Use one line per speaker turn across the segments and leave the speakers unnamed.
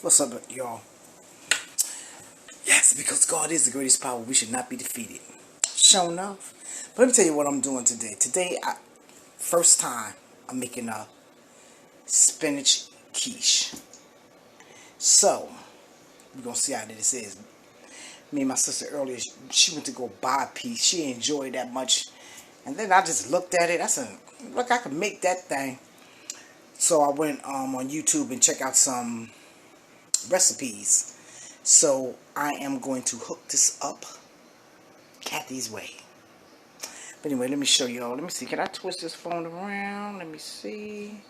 What's up, y'all? Yes, because God is the greatest power, we should not be defeated. Sure enough. But let me tell you what I'm doing today. First time, I'm making a spinach quiche. So, we're going to see how this is. Me and my sister earlier, she went to go buy a piece. She didn't enjoy it that much. And then I just looked at it. I said, look, I can make that thing. So I went on YouTube and checked out some recipes. So I am going to hook this up Kathy's way. But anyway, let me show y'all. Let me see. Can I twist this phone around? Let me see.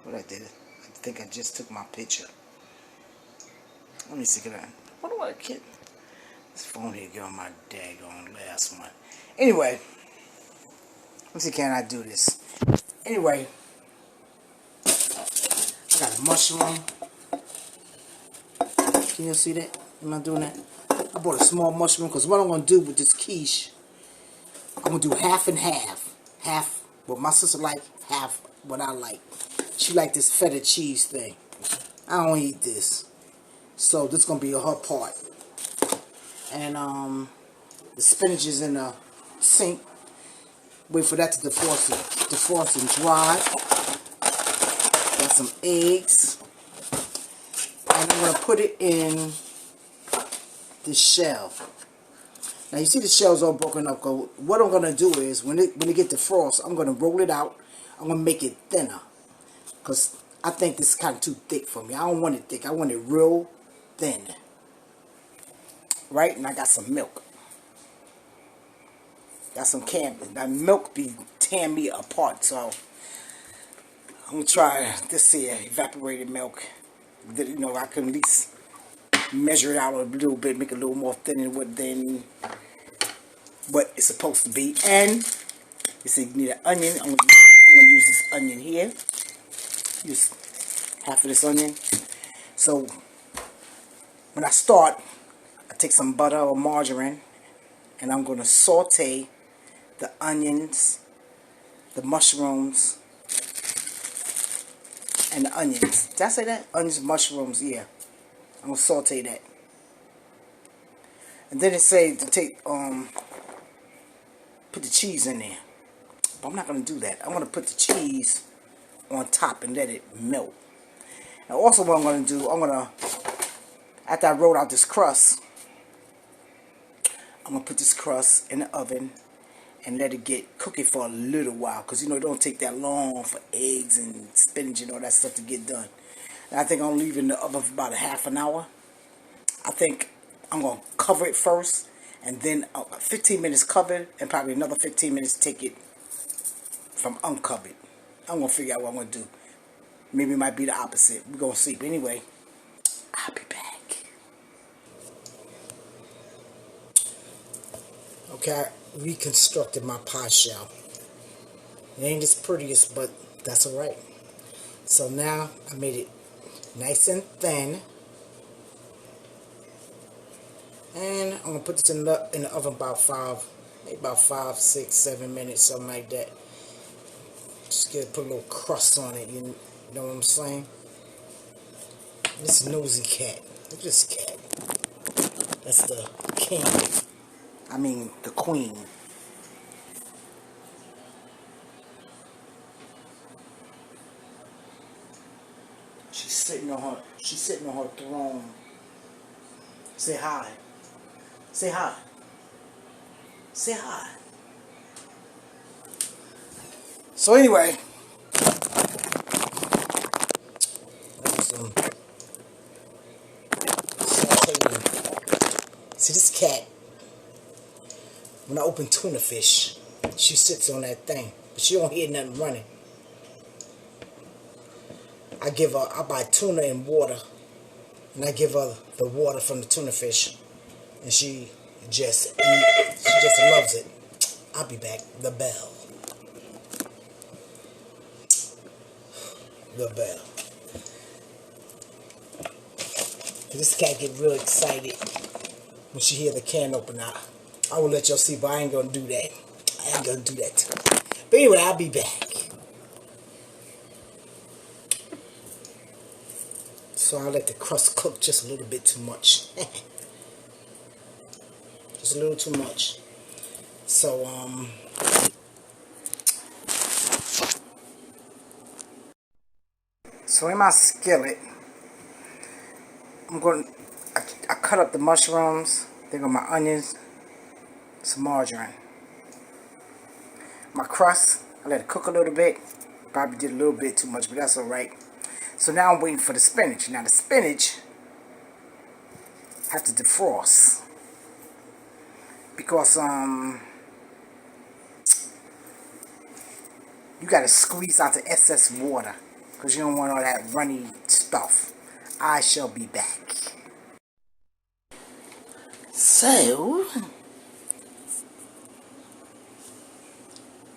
What I did. I think I just took my picture. Let me see. Can I? What do I get? This phone here got my daggone last one. Anyway. Let me see. Can I do this? Anyway. I got a mushroom. Can you see that? Am I doing that? I bought a small mushroom because what I'm going to do with this quiche, I'm going to do half and half. Half what my sister like, half what I like. She like this feta cheese thing. I don't eat this. So this is going to be her part. And the spinach is in the sink. Wait for that to defrost and dry. Got some eggs. And I'm going to put it in the shell. Now you see the shell's all broken up. What I'm going to do is when it get defrost, I'm going to roll it out. I'm going to make it thinner. Because I think this is kind of too thick for me. I don't want it thick. I want it real thin. Right? And I got some milk. Got some canned. That milk be tearing me apart. So I'm going to try this here evaporated milk. That, you know, I can at least measure it out a little bit, make it a little more thin than what it's supposed to be. And you see, you need an onion. I'm gonna use this onion here. Use half of this onion. So when I start, I take some butter or margarine, and I'm gonna saute the onions, the mushrooms, and the onions. Did I say that? Onions, mushrooms, yeah. I'm gonna saute that. And then it say to take put the cheese in there. But I'm not gonna do that. I'm gonna put the cheese on top and let it melt. And also what I'm gonna do, after I roll out this crust, I'm gonna put this crust in the oven and let it cook it for a little while, because you know it don't take that long for eggs and spinach and all that stuff to get done. And I think I'm gonna leave it in the oven for about a half an hour. I think I'm gonna cover it first, and then 15 minutes covered, and probably another 15 minutes to take it from uncovered. I'm gonna figure out what I'm gonna do. Maybe it might be the opposite. We're gonna see. But anyway, I'll be back. Okay, I reconstructed my pie shell. It ain't as prettiest, but that's alright. So now I made it nice and thin. And I'm gonna put this in the oven maybe about 5, 6, 7 minutes, something like that. Just put a little crust on it, you know what I'm saying? This nosy cat. Look at this cat. That's the king. I mean, the queen. She's sitting on her throne. Say hi. Say hi. Say hi. So anyway, see this cat, when I open tuna fish, she sits on that thing, but she don't hear nothing running. I buy tuna and water, and I give her the water from the tuna fish, and she just loves it. I'll be back. The bell. The bell. This cat get real excited when she hear the can open out. I will let y'all see, but I ain't gonna do that. But anyway, I'll be back. So I'll let the crust cook just a little bit too much. Just a little too much. So so in my skillet, I cut up the mushrooms, then got my onions, some margarine. My crust, I let it cook a little bit. Probably did a little bit too much, but that's alright. So now I'm waiting for the spinach. Now the spinach have to defrost. Because you gotta squeeze out the excess water. Because you don't want all that runny stuff. I shall be back. So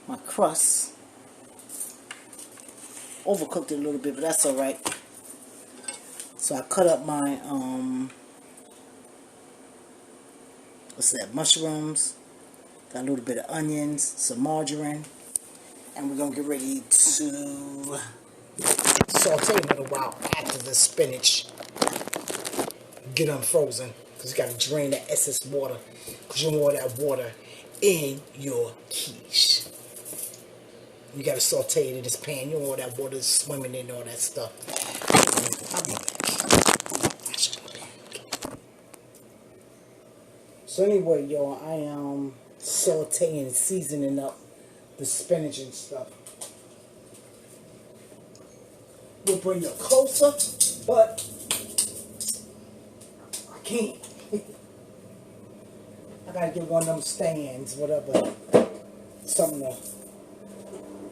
my crust overcooked it a little bit, but that's alright. So I cut up my what's that, mushrooms, got a little bit of onions, some margarine, and we're gonna get ready to saute a little while after the spinach get unfrozen, because you got to drain that excess water, because you don't want that water in your quiche. You got to saute it in this pan. You don't want that water swimming in all that stuff. I'll be back. So anyway, y'all, I am sauteing and seasoning up the spinach and stuff. We'll bring you closer, but I can't. I gotta get one of them stands, whatever, something to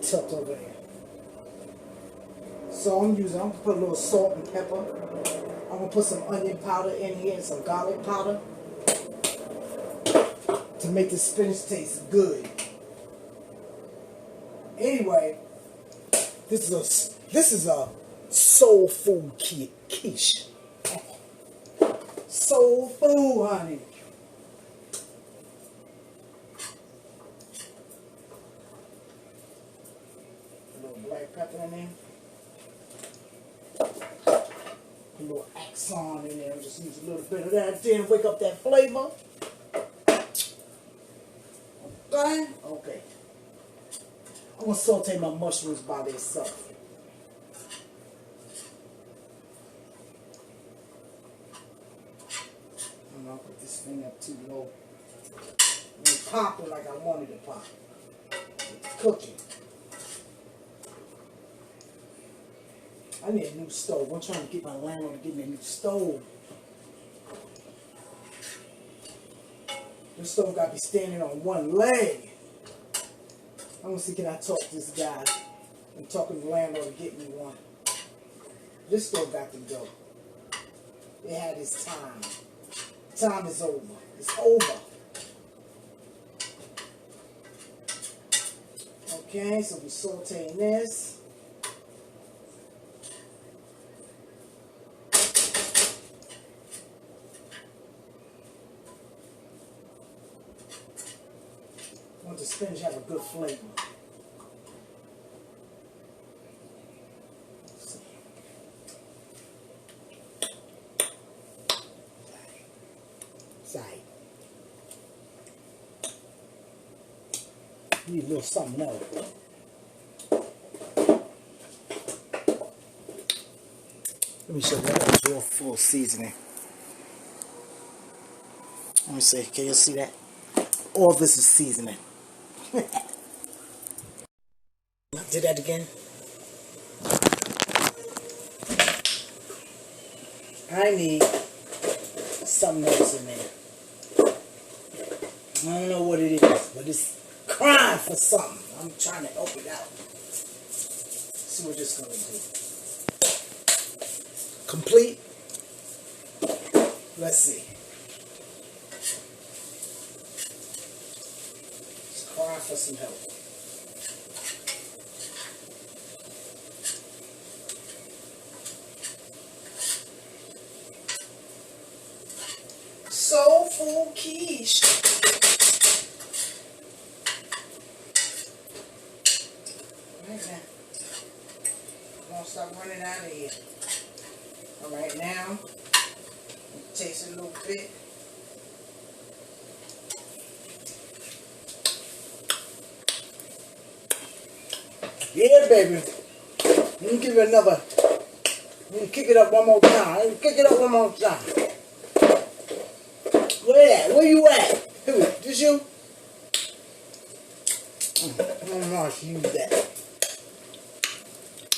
tilt over there. So I'm gonna put a little salt and pepper. I'm gonna put some onion powder in here and some garlic powder to make the spinach taste good. Anyway, this is a soul food quiche. Soul food, honey. A little black pepper in there. A little accent in there. Just use a little bit of that to wake up that flavor. Okay? Okay. I'm going to saute my mushrooms by themselves. I'm going to put this thing up too low. It popped like I wanted it to pop. It's cooking. I need a new stove. I'm trying to get my landlord to give me a new stove. This stove got to be standing on one leg. I'm going to see, can I talk to this guy and talk to the landlord to get me one. This stove got to go. It had its time. Time is over. It's over. Okay, so we're sauteing this. I want the spinach to have a good flavor. Side. Need a little something else. Let me show you that real full seasoning. Let me see. Can you see that? All this is seasoning. Did that again. I need something else in there. I don't know what it is, but it's crying for something. I'm trying to help it out. See what this gonna do. Complete. Let's see. It's crying for some help. Soul food quiche. Right now. I'm gonna stop running out of here. Alright, now, taste it a little bit. Yeah, baby. Let me give it another. Let me kick it up one more time. Let me kick it up one more time. Where at? Where you at? Who? This you? I'm not to use that.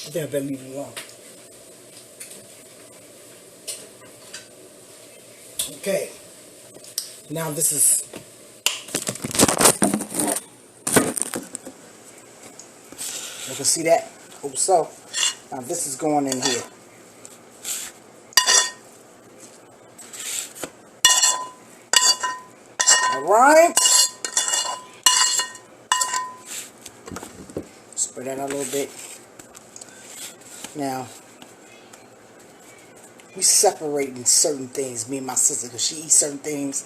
I think I better leave it alone. Okay. Now this is. You can see that? Hope so. Now this is going in here. Alright. Spread that out a little bit. Now, we separating certain things, me and my sister, because she eats certain things,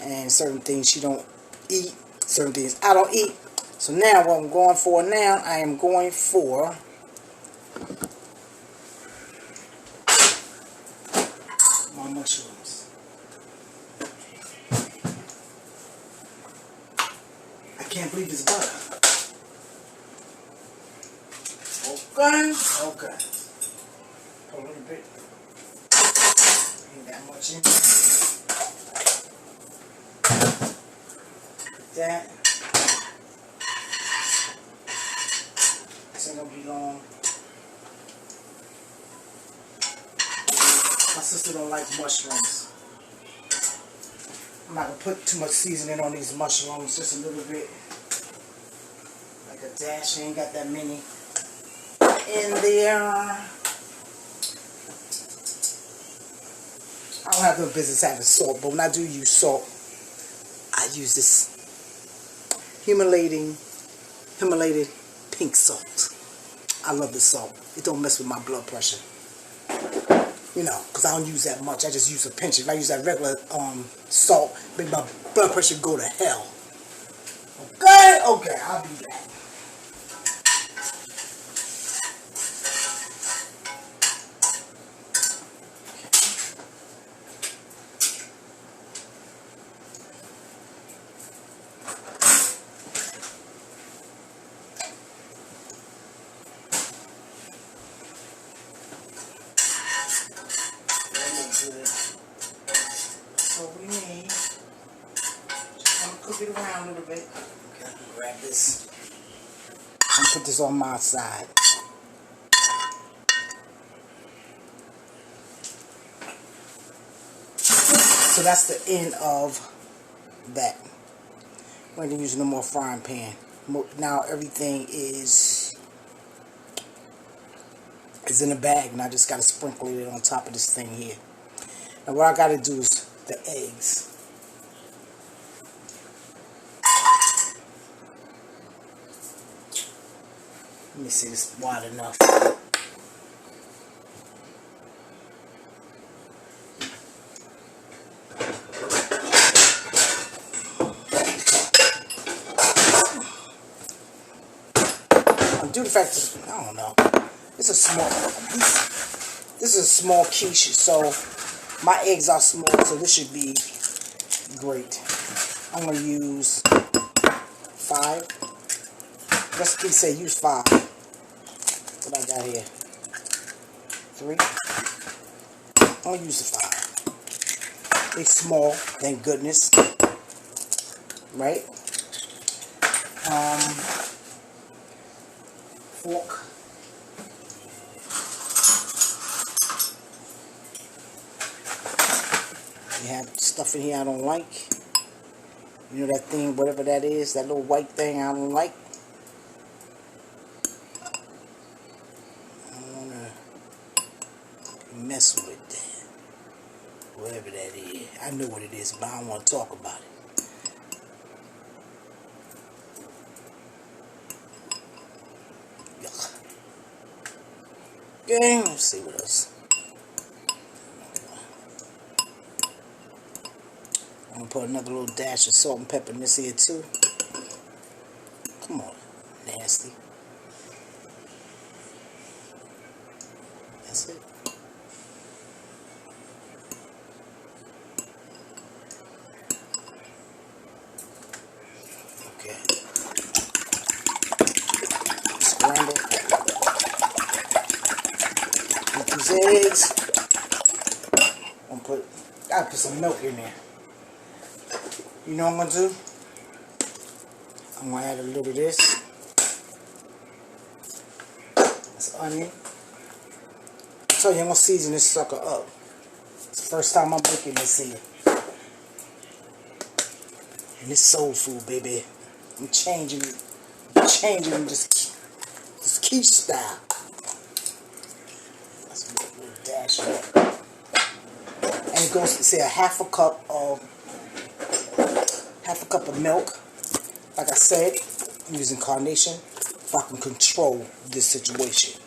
and certain things she don't eat, certain things I don't eat. So now what I'm going for now, I am going for my mushrooms. I can't believe it's butter. Okay, okay. A little bit. Ain't that much in. That. This ain't gonna be long. My sister don't like mushrooms. I'm not gonna put too much seasoning on these mushrooms, just a little bit. Like a dash, ain't got that many in there. I don't have no business having salt, but when I do use salt, I use this Himalayan pink salt. I love this salt. It don't mess with my blood pressure. You know, because I don't use that much. I just use a pinch. If I use that regular salt, make my blood pressure go to hell. Okay? Okay, I'll do that. So we need, just want to cook it around a little bit. Okay, I'm gonna grab this and put this on my side. So that's the end of that. We ain't using no more frying pan. Now everything is in a bag, and I just gotta sprinkle it on top of this thing here. Now what I gotta do is the eggs. Let me see, this is wide enough. Due to the fact that, I don't know, this is a small quiche, so my eggs are small, so this should be great. I'm going to use 5. Recipe say use 5. What I got here? 3. I'm going to use the 5. They small, thank goodness. Right? Fork. You have stuff in here I don't like. You know that thing, whatever that is, that little white thing I don't like. I don't want to mess with that. Whatever that is. I know what it is, but I don't want to talk about it. Okay, let's see what else. I'm going to put another little dash of salt and pepper in this here too. Come on, nasty. That's it. 6 eggs. Gotta put some milk in there. You know what I'm gonna do? I'm gonna add a little of this. That's onion. I tell you, I'm gonna season this sucker up. It's the first time I'm making this here. And it's soul food, baby. I'm changing this quiche style. That's a little dash of it. And it goes to say a half a cup of milk. Like I said, I'm using carnation if I can control this situation.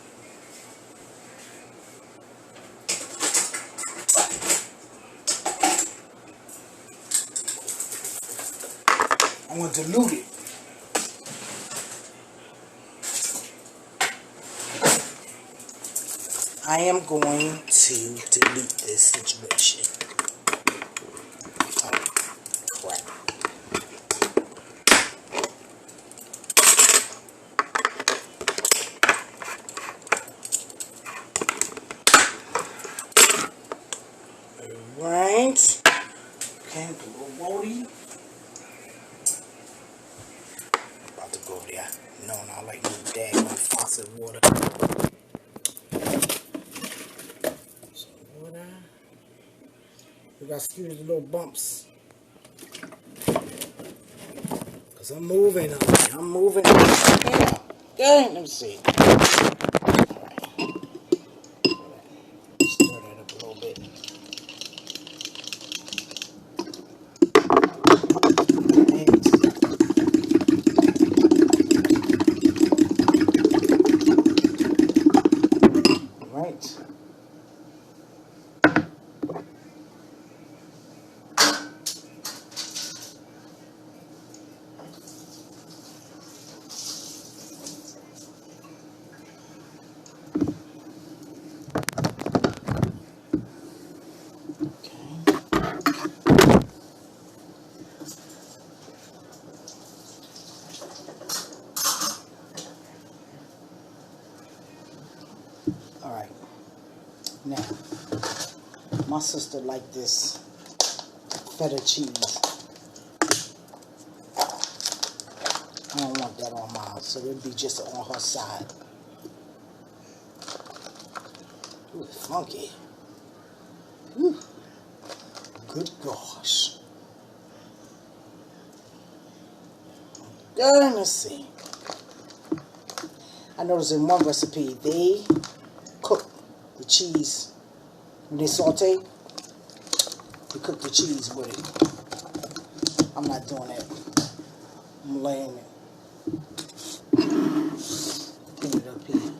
I'm going to dilute it. I am going to dilute this situation. Oh, crap. Alright. Okay, the little Wody. About to go there. No, I like little daggone faucet water. You gotta excuse the little bumps. Cause I'm moving on it. I'm moving on it. Yeah. Dang, let me see. Alright. Stir that up a little bit. Right. Alright, now, my sister liked this feta cheese. I don't want that on mine, so it'll be just on her side. Ooh, it's funky. Ooh, good gosh. Let's see. I noticed in one recipe, they cook the cheese when they saute. They cook the cheese with it. I'm not doing that. I'm laying it. Put it up here.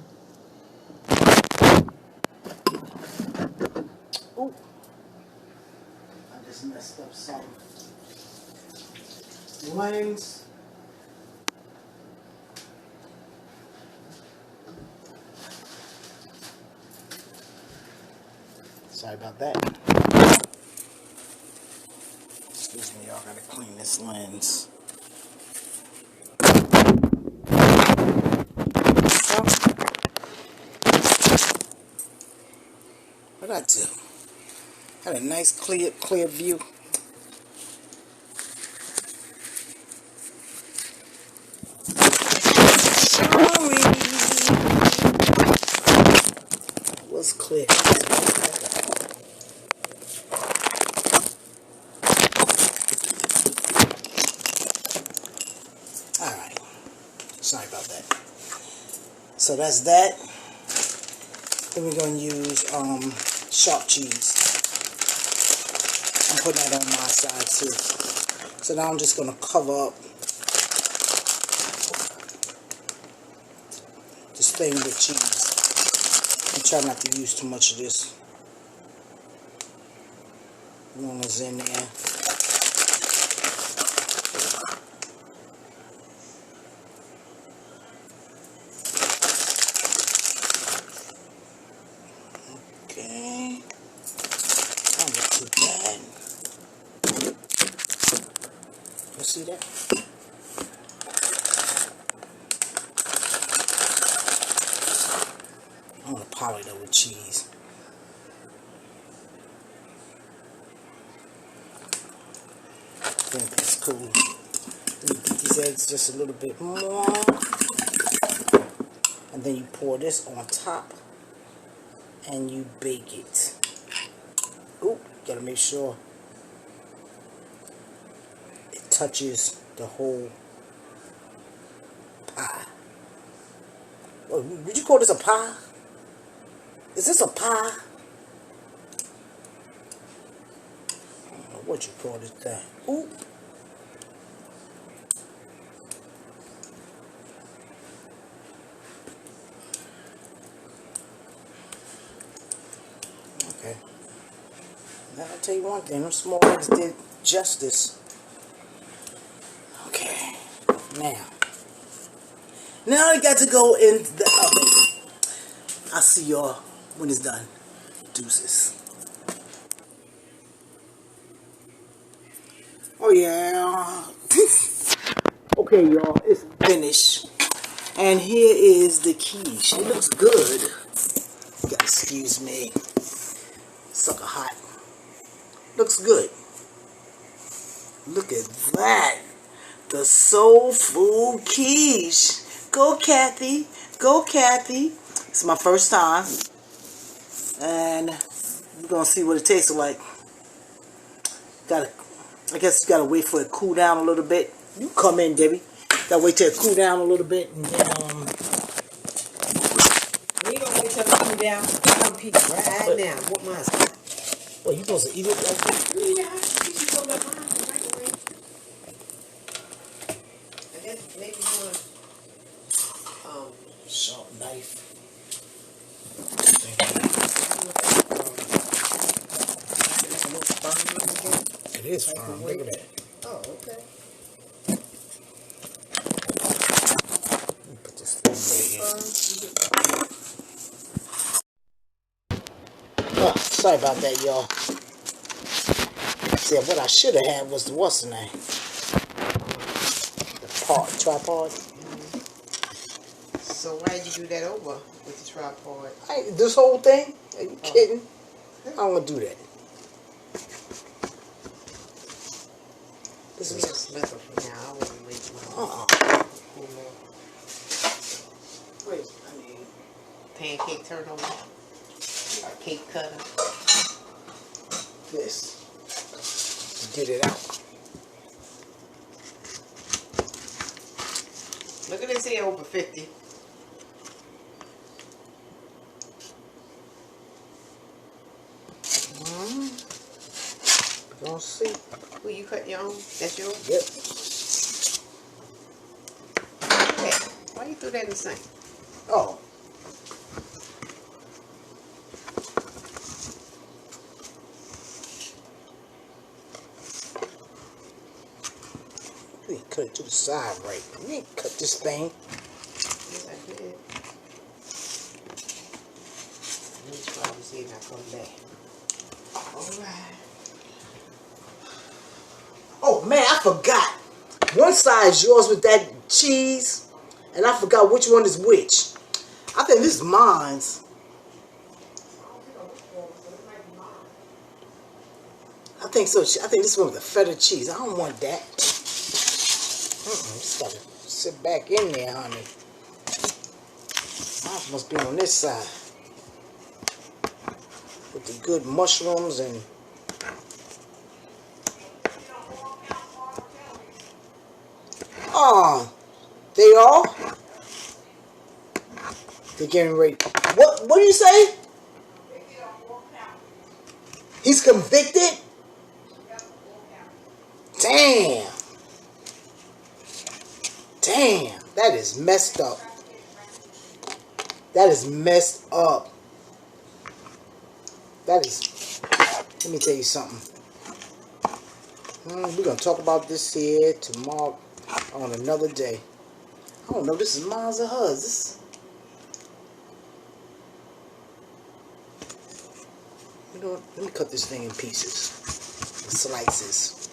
Ooh. I just messed up some lines. Sorry about that. Excuse me, y'all, gotta clean this lens. So, what'd I do? Had a nice clear view. Sorry. It was clear. Alright. Sorry about that. So that's that. Then we're going to use sharp cheese. I'm putting that on my side too. So now I'm just going to cover up this thing with cheese. I'm trying not to use too much of this. As long as it's in there. Okay. Not too bad. You see that? I'm gonna power it up with cheese. cool. Then you beat these eggs just a little bit more. And then you pour this on top. And you bake it. Ooh, gotta make sure it touches the whole pie. Oh, would you call this a pie? Is this a pie? I don't know what you call this thing. Ooh. Okay. Now I'll tell you one thing, those small eggs did justice. Okay. Now I got to go in the oven. I'll see y'all when it's done. Deuces. Oh yeah. Okay, y'all, it's finished. And here is the quiche. It looks good. You gotta excuse me. Sucker hot. Looks good. Look at that. The soul food quiche. Go Kathy. Go Kathy. It's my first time. And we're gonna see what it tastes like. I guess you gotta wait for it to cool down a little bit. You come in, Debbie. Gotta wait till it cool down a little bit and then
We gonna wait till it cool down. Come peek right now. What mine's got?
well, you supposed to eat it like that?
Yeah, you should go back mine right away. I guess maybe you want
Sharp knife. It is firm. Look at that.
Oh, okay.
Let me put this thing right here. Sorry about that, y'all. See, what I should have had was the what's the name? The tripod.
So why did you do that over with the tripod?
This whole thing? Are you kidding? I don't want to do that. This
We
is
just left it for now. I wouldn't wait long.
Wait, I mean,
Pancake turnover. Or cake cutter.
this. Get it out.
Look at this here over 50.
We're gonna see.
Who you cut your own? That's yours?
Yep.
Okay. Why you threw that in the sink?
Oh. You ain't cut it to the side right. You ain't cut this thing.
Yes, I did. Let me try to see if I come back. Alright.
Oh man, I forgot. One side is yours with that cheese, and I forgot which one is which. I think this is mine's. I think so. I think this one with the feta cheese. I don't want that. Just gotta sit back in there, honey. Mine must be on this side. With the good mushrooms and... Oh, they all? They're getting ready. What do you say? He's convicted? Damn. Damn, that is messed up. That is messed up. That is, let me tell you something. We're going to talk about this here tomorrow on another day. I don't know, this is mine or hers. This, you know what, let me cut this thing in pieces. Slices.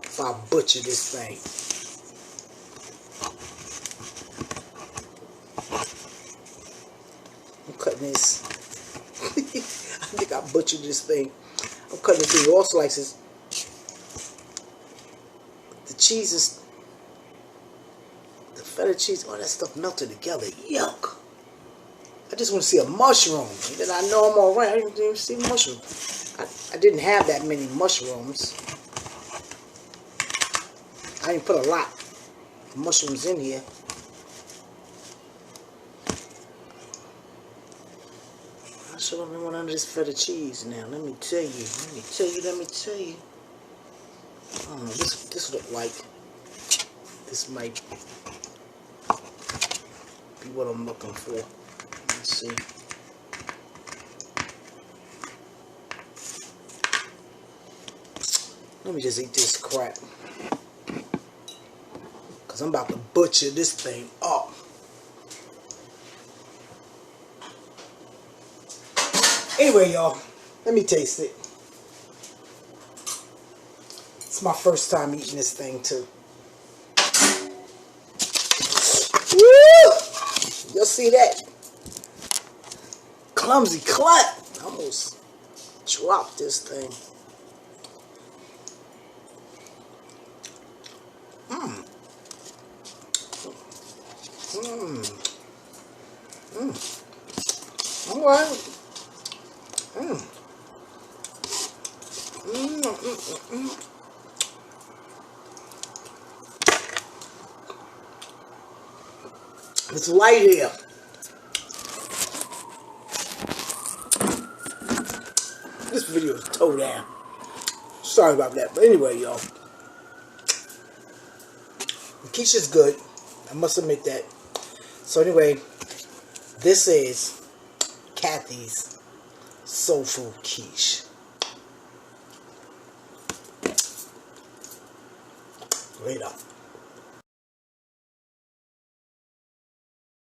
If I butcher this thing. I'm cutting this. I think I butchered this thing. I'm cutting it through all slices. cheese is, all that stuff melted together. Yuck. I just want to see a mushroom. And then I know I'm all right. I didn't even see a mushroom. I didn't have that many mushrooms. I didn't put a lot of mushrooms in here. I sure don't want none of this feta cheese now. Let me tell you. I don't know. This look like this might be what I'm looking for. Let's see. Let me just eat this crap. Because I'm about to butcher this thing up. Anyway, y'all, let me taste it. It's my first time eating this thing, too. Woo! You'll see that. Clumsy clap. I almost dropped this thing. All right. It's light here. This video is toe down. Sorry about that. But anyway, y'all. The quiche is good. I must admit that. So anyway, this is Kathy's Soul Food Quiche. Later.